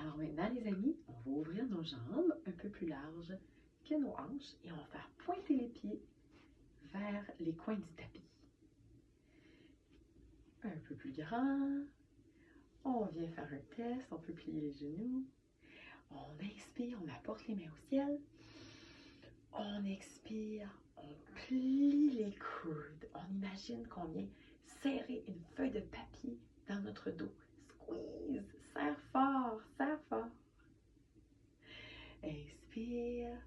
Alors maintenant, les amis, on va ouvrir nos jambes un peu plus larges que nos hanches et on va faire pointer les pieds vers les coins du tapis. Un peu plus grand. On vient faire un test, on peut plier les genoux. On inspire, on apporte les mains au ciel. On expire, on plie les coudes. On imagine qu'on vient serrer une feuille de papier dans notre dos. Squeeze, serre fort, serre fort. Inspire,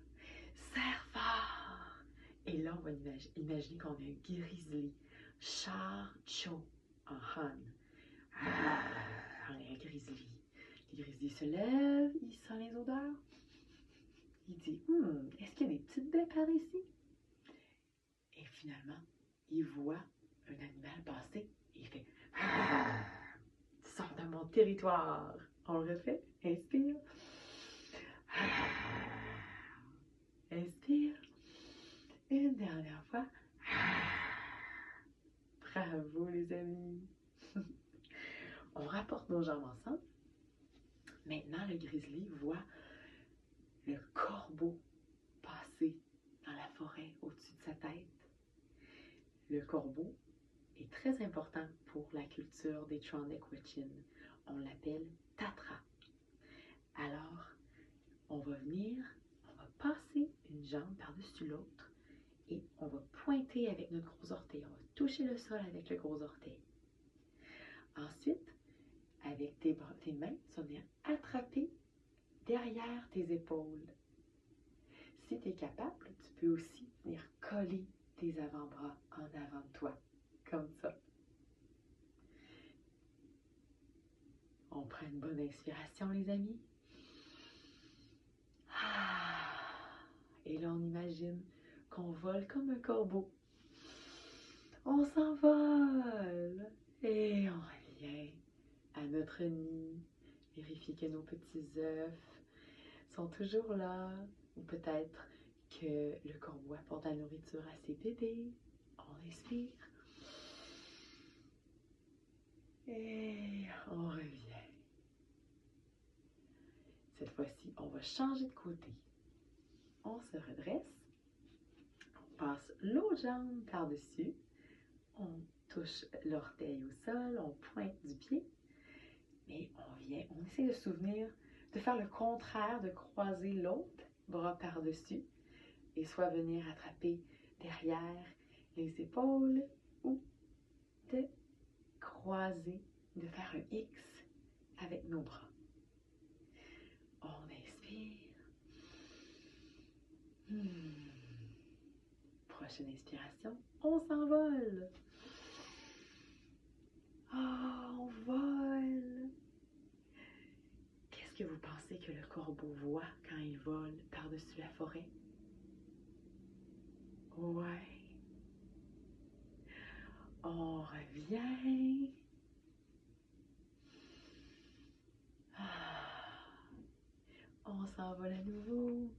serre fort. Et là, on va imaginer qu'on a un grizzly. Char Cho en Han. Un grizzly. Le grizzly se lève, il sent les odeurs. Il dit, est-ce qu'il y a des petites baies par ici? Et finalement, il voit un animal passer et il fait, sors de mon territoire. On le refait. Inspire. Inspire. Une dernière fois. Bravo les amis. On rapporte nos jambes ensemble. Maintenant, le grizzly voit le corbeau passer dans la forêt au-dessus de sa tête. Le corbeau est très important pour la culture des Trondheim. On l'appelle Tatra. Alors, on va passer une jambe par-dessus l'autre et on va pointer avec notre gros orteil. On va toucher le sol avec le gros orteil. Ensuite, avec tes mains, tu vas venir attraper derrière tes épaules. Si tu es capable, tu peux aussi venir coller tes avant-bras en avant de toi, comme ça. On prend une bonne inspiration, les amis. Et là, on imagine qu'on vole comme un corbeau. On s'envole et on revient à notre nid. Vérifier que nos petits œufs sont toujours là. Ou peut-être que le corbeau apporte la nourriture à ses bébés. On inspire. Et on revient. Cette fois-ci, on va changer de côté. On se redresse. On passe l'autre jambe par-dessus. On touche l'orteil au sol. On pointe du pied. Mais on essaie de se souvenir de faire le contraire, de croiser l'autre bras par-dessus et soit venir attraper derrière les épaules ou de croiser, de faire un X avec nos bras. On inspire. Prochaine inspiration, on s'envole. On vole. Qu'est-ce que vous pensez que le corbeau voit quand il vole par-dessus la forêt? Ouais. On revient. On s'envole à nouveau.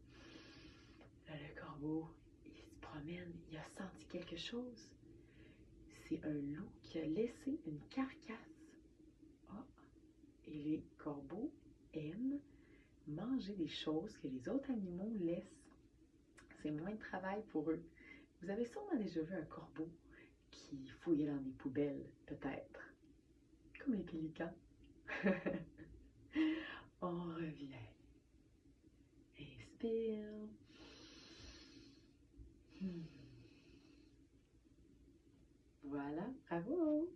Là, le corbeau, il se promène. Il a senti quelque chose. C'est un loup qui a laissé une carcasse. Et les corbeaux aiment manger des choses que les autres animaux laissent. C'est moins de travail pour eux. Vous avez sûrement déjà vu un corbeau qui fouillait dans des poubelles, peut-être. Comme les pélicans. On revient. Inspire. Voilà, bravo!